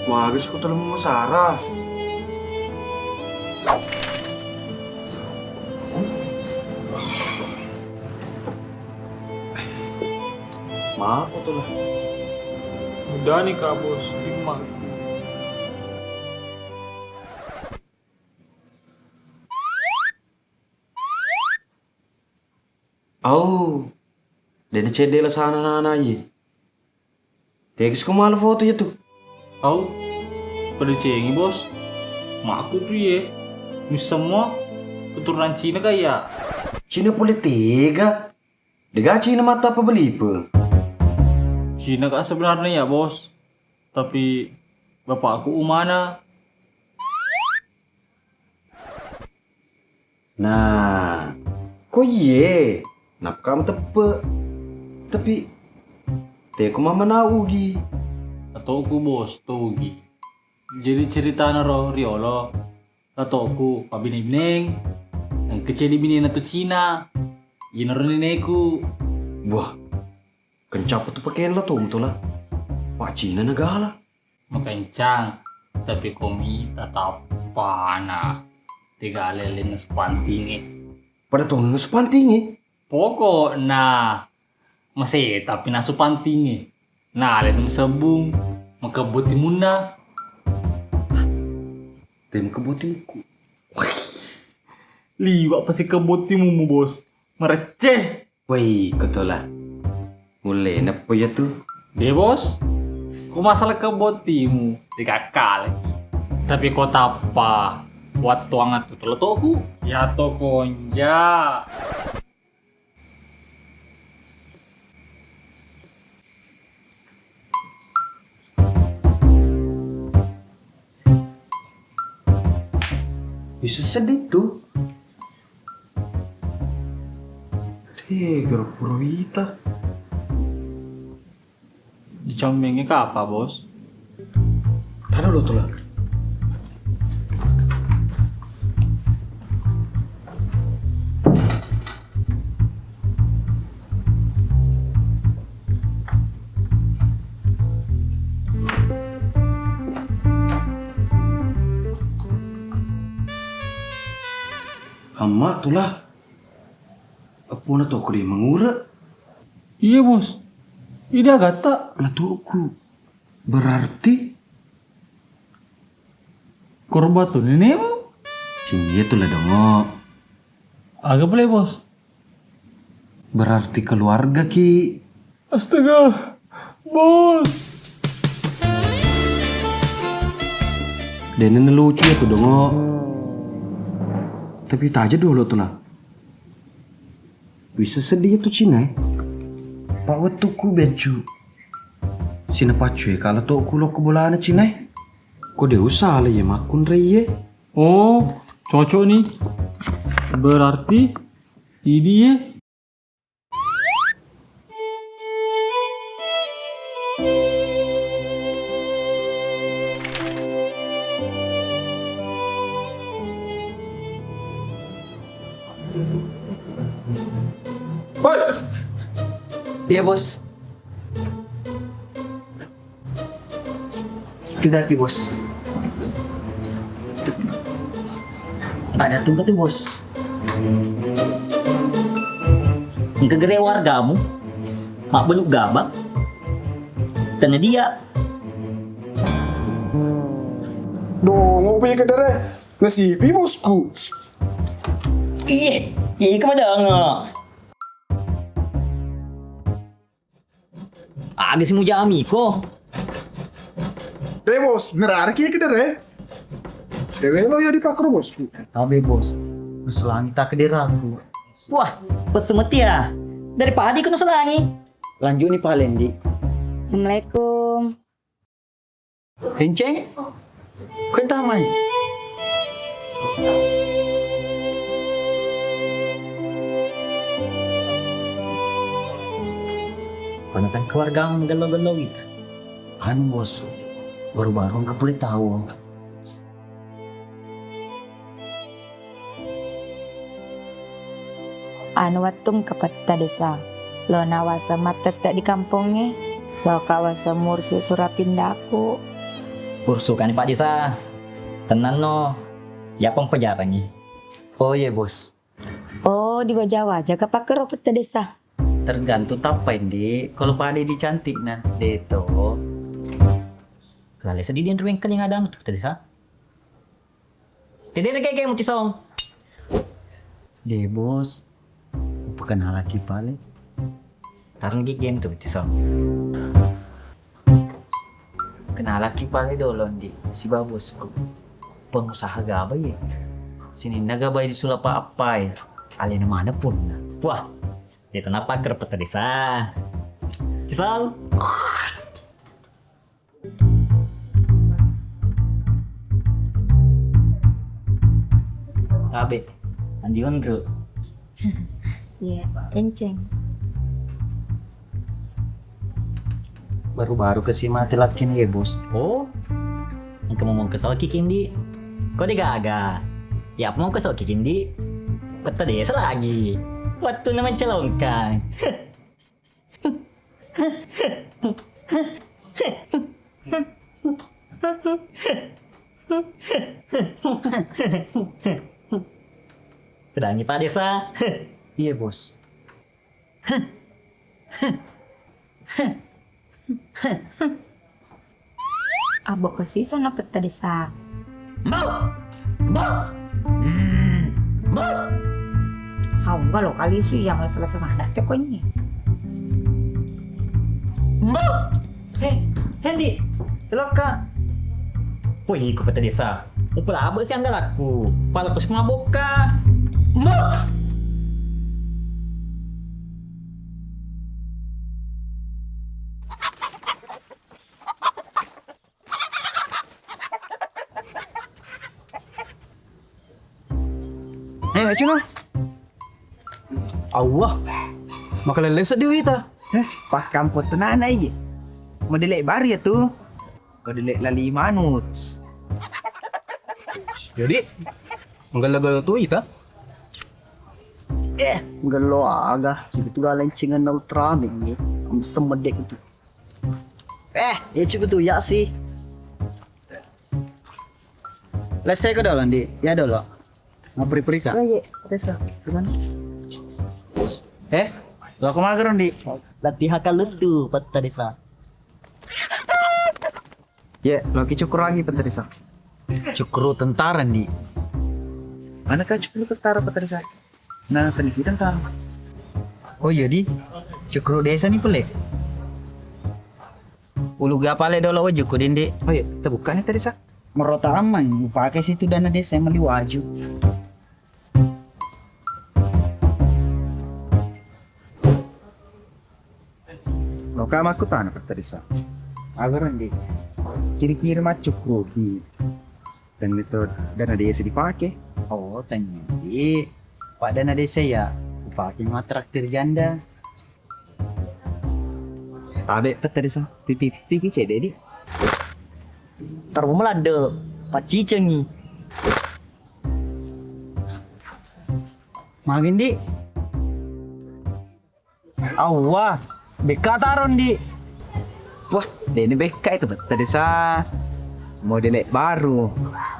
Magis ko talaga mo Sarah. Ma, ako tulah. Udah nih Kak Bos, gimana? Oh, dari CD lah sana nana aja. Tegis ko mahal foto ya tuh. Au, pada cengi Bos. Mak aku tuh ya, mis semua keturunan Cina kayak. Cina politika. Dega Cina mata apa beli pe? Cina kak sebenarnya ya Bos. Tapi bapak aku umana. Nah, kok ye? Napkam tepe. Tapi, teko mama naugi. Atau aku Bos, togi. Jadi cerita naro riolo. Atau aku pabining-bining. Yang kecil di bini na to Cina. Ginaro neneku. Wah, kencap tuh pakaian lo tuh betul lah. Pak Cina negala. Makencang. Tapi komi tetap pana. Tiga leleng sepantingi. Pada tuh ngespantingi. Pokok nah. Masih tapi nasu pantingi. Nah, leleng sebung. Makabuti muna. Tem kebutiku. Liwak pasti kebutimu mu Bos. Mereceh. Woi, ketulah. Mulai napa ya tuh? Deh Bos. Kok masalah kebotimu dikakal lagi. Tapi kok tapa? Buat tuangan tuh teletoku. Ya to konja. Bisa sedih tuh. Tegar Purwita. Dicomengnya ke apa Bos? Taruh lo tuh lah. Ama tuh lah. Apa na tuh aku di mengura? Iya Bos. Ini agak tak. Lah tuh aku. Berarti Korban tuh nenekmu. Iya tuh lah dong. Agak boleh Bos. Berarti keluarga ki. Astaga. Bos. Dan ini lucu ya tuh dong. Tapi tak aja dulu tuh lah. Bisa sedih tuh Cina. Pak wetuku beju. Sina pacu kalau tuh aku lo kebolana Cina. Kok dia usah lah ya makun reye. Oh, cocok nih. Berarti ini ya. Iya bos. Tidak tuh bos. Ada tunggu tuh bos. Kegere wargamu, mak belum gabang. Tanya dia. Dong, mau pergi ke daerah nasibi bosku. Iya, iya kemana nggak? Agak sih mau jami kok. Deh bos, ngerar ke daerah. Dewe lo ya dipakro bosku. Tapi bos, nusulangi tak kediraku. Wah, pesemeti ya. Daripada ikut nusulangi. Lanjut nih Pak Lendi. Assalamualaikum. Henceng, kau tamai. Panakan keluarga menggelo-gelo gitu. Anu bos, baru-baru nggak boleh tahu. Anu watung kapata desa. Lo nawasa matetek di kampungnya. Lo kawasa mursu surapindaku. Bursukan Pak Desa. Tenan no. Ya pong penjara nih. Oh iya bos, Oh, di Jawa jaga pakai peta desa. Tergantung tapain di. Kalau Pak Ade cantik nah. Deto. Kali sedih dia ruang keling ada tuh tadi sa. Tidak kayak muti song. Deh bos. Bukan hal lagi pale. Tarung game tuh muti song. Kenal lagi pale dolon di si babosku. Pengusaha gabay ya. Sini nagabay di sulapa apa ya. Alina mana pun. Wah. Dito na pagkerpet tadi sa. Cisal. Abe, andi bro. Iya, enceng. baru-baru ke mati lakin ya bos. Oh, kamu mau kesal kikindi? Kok digaga? Ya mau kesal kikindi? Peta desa lagi. Waktu nama celongkang. Pedangi Pak Desa. Iya bos. Abok ke sisa na peta desa. Kau enggak lo kali itu yang selesai mana tekonya. Hendi, loka. Wih, ku peta desa. Upala abis yang aku. Pala kus mabok ka. Cino. Allah. Makalala sa diwita. Pak kampot tenan aja. Modelek baru ya tuh. Modelek lali manuts. Jadi, menggalagal tuh ita. Galo aga. Itu galancingan na ultra nih. Ang semedek itu. Ya cukup tuh ya sih. Let's say ke dalam di. Ya dulu. Ngapri-pri kak. Oh iya, desa. Gimana? Lo kemana di? Latihan kalut tuh peta desa. Ya, lo cukur lagi peterisa. Cukru tentara di. Mana kah cukur tentara peterisa? Nah, pendidikan tentara. Oh iya di. Cukru desa nih pelek. Ulu gapale dolo ojo ku dindi. Oh iya, kita buka nih tadi sa. Merota aman, pakai situ dana desa yang meli waju. Lo kama aku tanah tadi sa. Agar nanti kiri-kiri macuk rugi. Dan itu dana desa dipakai. Oh tanya di. Pak dana desa ya. Pakai matraktir janda. Tade tadi sa. Titi cede di. Taruh melade. Pak cicengi. Makin di. Awah. Beka taron di. Wah, ini BK itu tadi sa. Modelek baru.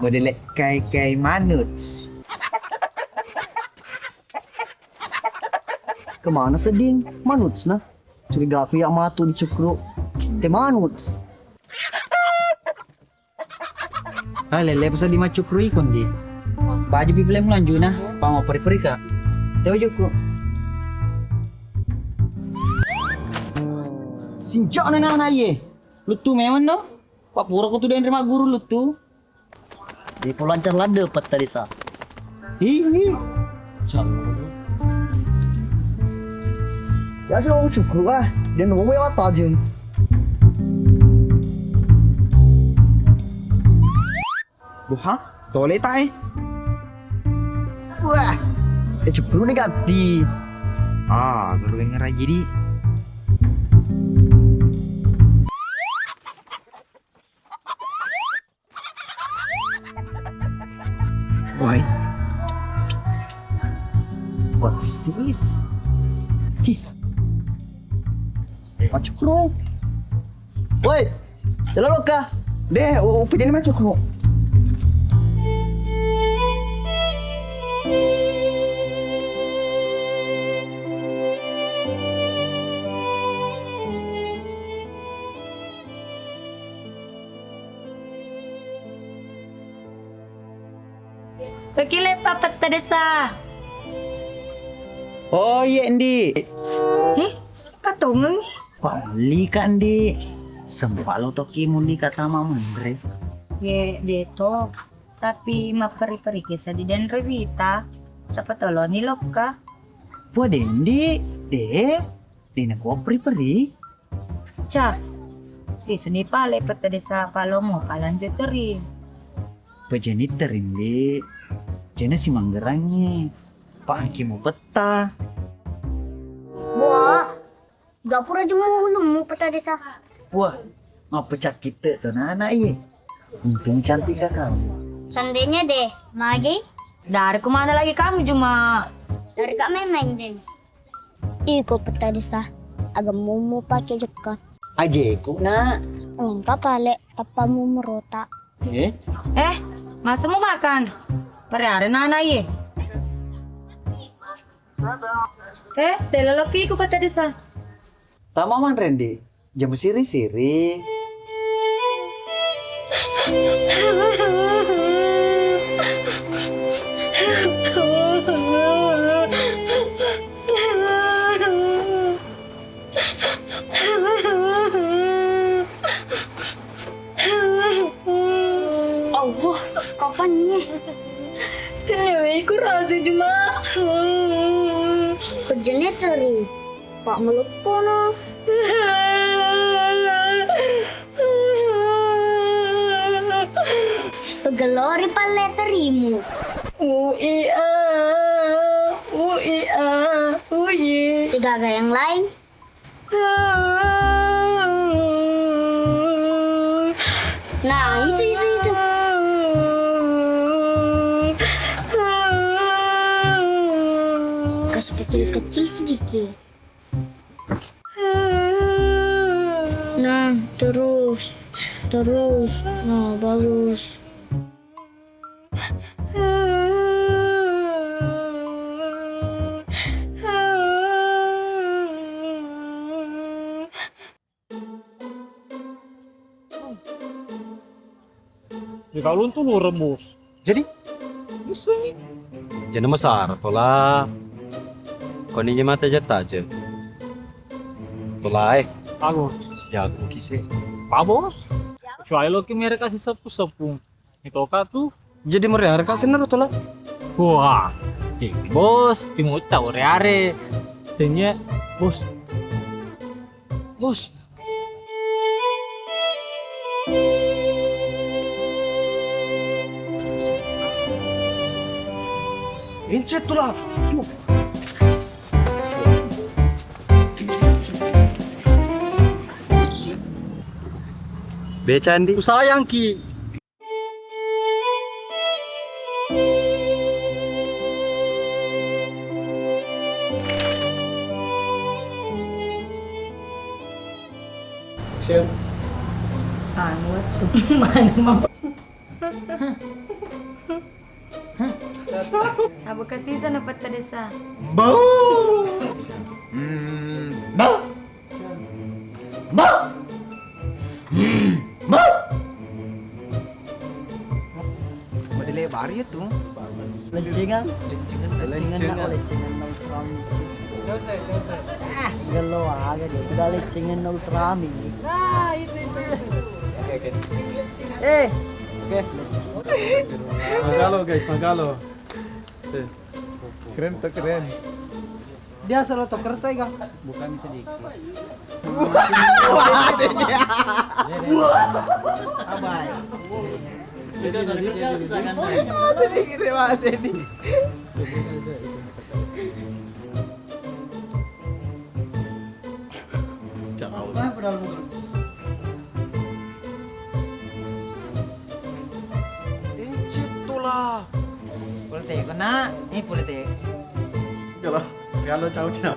Modelek kai manuts. Kemana seding? Manuts nah. Curiga aku yang matu di cukru. Te manuts. Lele pasal di macukru ikon di. Baju biblem lanjut nah. Pama peri-peri ka. Dewa juku. Sinjak na nana ye. Lutu memang no. Pak pura ko tu dan terima guru lutu. Di polancar lade pat tadi sa. Hihi. Ya sih mau cukru ah. Dia nunggu ya tajun. Buha, tole tai. Wah, cukru nih ganti. Kalau yang ngerai jadi. Why? What is? Macuk lo. Woi, jalan lo kah? Deh, upi jadi macuk lo. Kekile papat tadesa. Oh iya, Ndi. Katong Pali ka, Ndi. Sempalo toki muli kata mamandre. ye deto. Tapi maperi-peri kisah di dan revita. Siapa tolo ni loka. Wah, Ndi. Di nak peri-peri. Cak. Isu ni pale patadesa palomo palanjut teri. Pejani terindi. Jana si manggerangnya. Pak Aki mau peta. Wah, dapur aja mau nemu peta desa. Wah, mau pecah kita tuh anak iya. Untung cantik kak kamu. Seandainya deh, lagi Dari kemana lagi kamu cuma dari Kak Memeng deh. Iko peta desa, agak mau pakai jeka. Ajeku nak. Enggak pale, tapamu merota. masa mau makan? Pare nana ye. Teloloki ku paca desa. Tamaman Randy. Jam siri-siri. Allah, kapan nih? Cenewe ku rasa cuma. Kerjanya teri, Pak Melupono. Pegelori pale terimu. Uia. Tiga agak yang lain. Nah, itu. Kasih kecil-kecil sedikit. Nah, terus. Nah, bagus. Di kalun tuh lu rebus. Jadi? Jangan masar tola. Kau ni mata jata aja. Tola Aku jago kise. Pak Bos. Kecuali lo ki mereka kasih sepu-sepu. Itu kan tuh. Jadi mereka kasih naruh tola. Wah. Bos, timut tahu are. Tanya, bos. Bos. Incet tola. Beca Andi. Ku sayang ki. Anu tuh mana mau. Abu kasih sana peta desa. Bau. Mau dilebar ya tuh. Lencingan nak lencingan neutral. Gelo aga dia udah lencingan neutral ini. Nah, itu. Magalo guys, magalo. Keren tuh keren. Dia selalu tuker tuh kan? Bukan sedikit. Abai. Dia susah kan? Tadi. Incet tola. Politik kena, ini politik. Kalau ciao ciao.